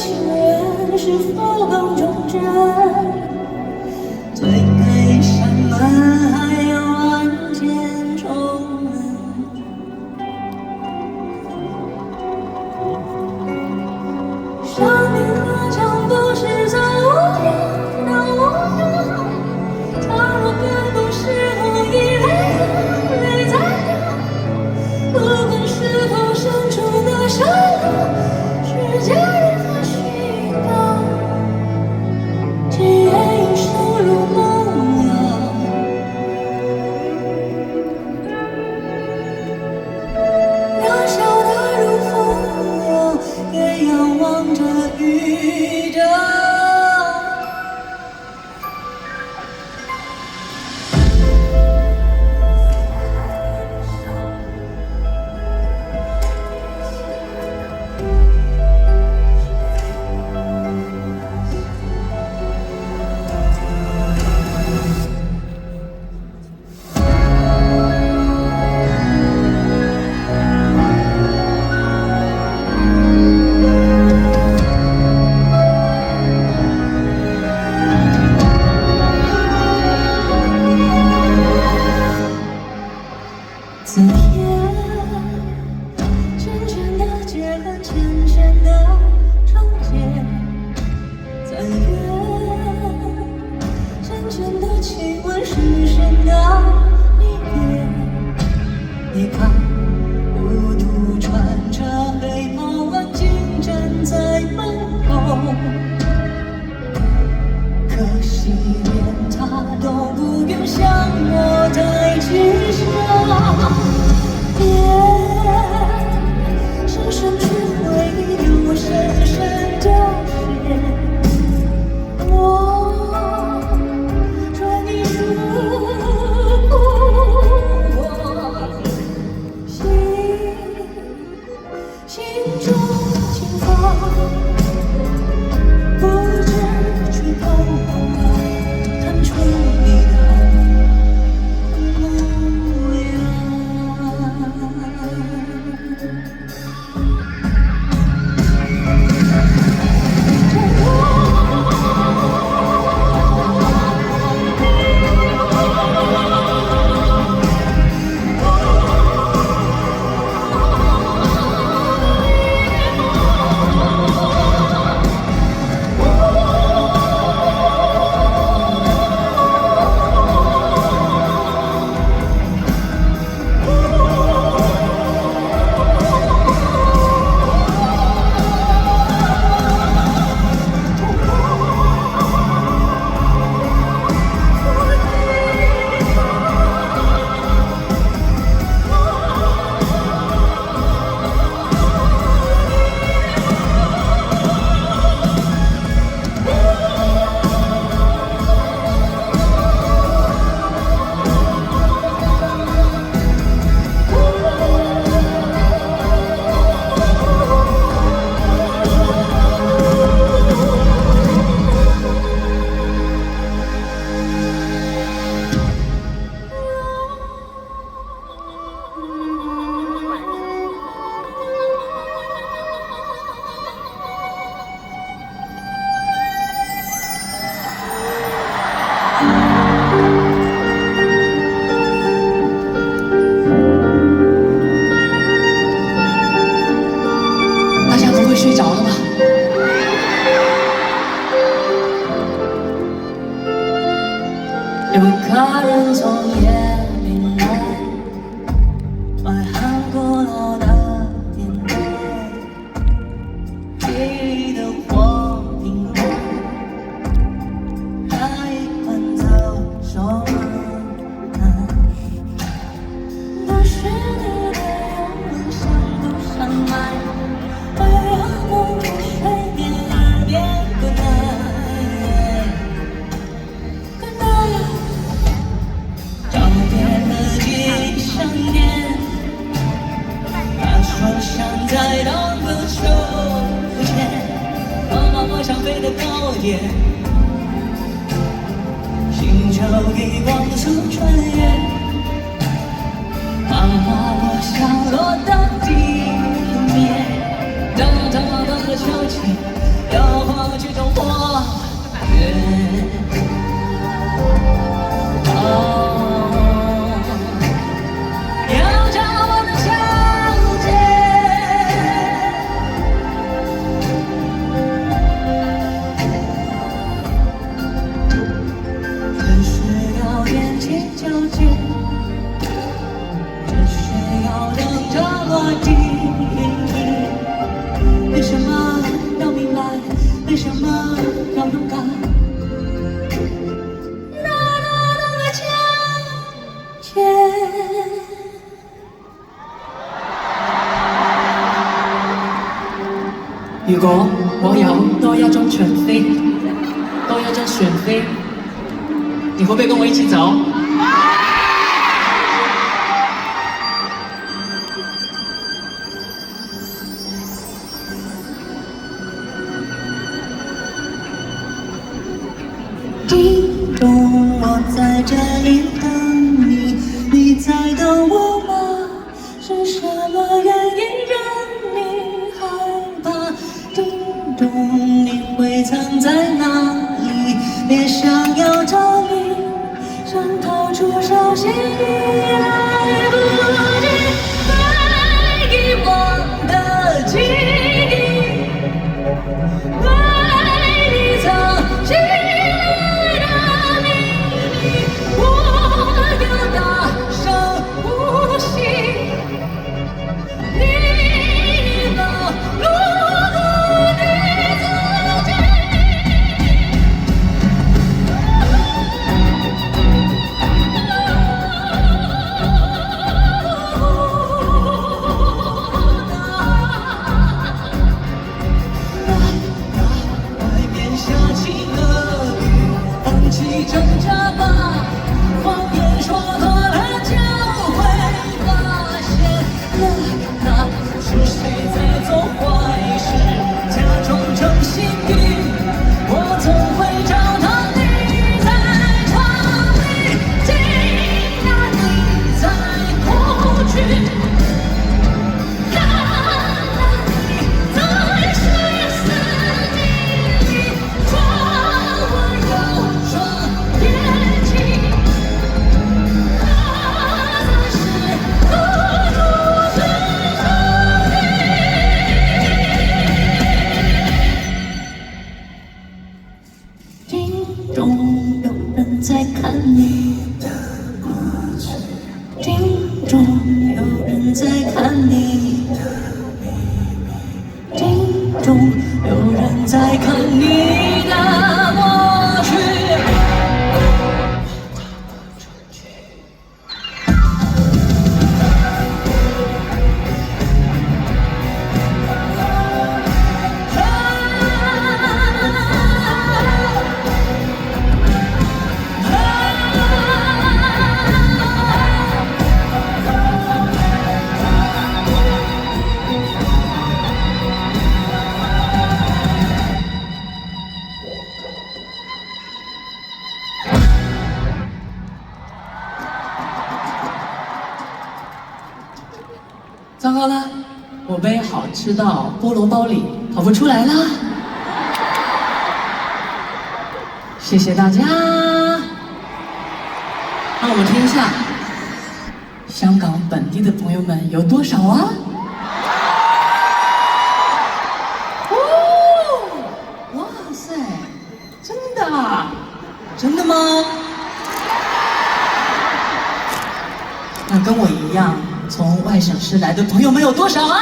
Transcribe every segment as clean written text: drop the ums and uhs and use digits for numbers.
心愿是否更忠贞？推开山门，还有万千重门。生命何尝不是从无边到无边？倘若感动是无意泪，泪在流。不管是否伸出那手，是假人和虚构，只愿一生如梦游。渺小的如风流，也仰望着宇宙。字眼浅浅的结痕，浅浅的成结，再远深深的亲吻，深深的离别。你看，孤独穿着黑袍，安静站在门口。可惜连他都不愿向我抬起手，别深深去回忆我深深的血。我传你入我心中清风，不知吹透弹出你的模样。睡着了吧？有客人从夜里来，买很古老的年代，记忆的火瓶外，还一罐早熟饭。都是你的영원像不像爱？梦里睡眠耳边good night， good night。照遍了吉祥殿，把双响在当歌手前，我想飞得高一点，星球的光速穿越，我想落到地面。悄悄如果我有多一張長飛，多一張船飛，你會不會跟我一起走？叮咚，我在这里等你，你在等我吗？是什么原因让你害怕？叮咚，你会藏在哪里？别想要逃离，想逃出手心里，来不及被遗忘的记忆，被你藏起。挣扎吧，谎言说多了就会发现，那是谁在做坏事，假装成幸运。我总会找到你在场里，竟然你在过去。看了你在歇斯底里，说我有双。叮咚，有人在看你的过去。叮咚，有人在看你的秘密。叮咚，有人在看你的过去。糟糕了，我杯好吃到菠萝包里跑不出来啦！谢谢大家。让我们听一下，香港本地的朋友们有多少啊？哦，哇塞，真的啊？真的吗？那跟我一样从外省市来的朋友们有多少啊？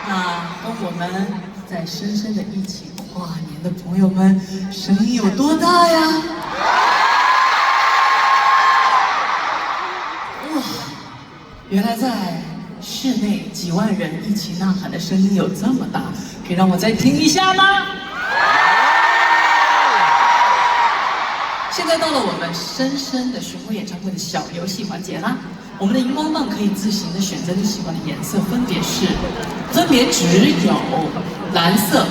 那跟我们在深深的一起跨年的朋友们，声音有多大呀？哇，原来在室内几万人一起呐喊的声音有这么大，可以让我再听一下吗？现在到了我们深深的巡回演唱会的小游戏环节啦！我们的荧光棒可以自行的选择你喜欢的颜色，分别只有蓝色、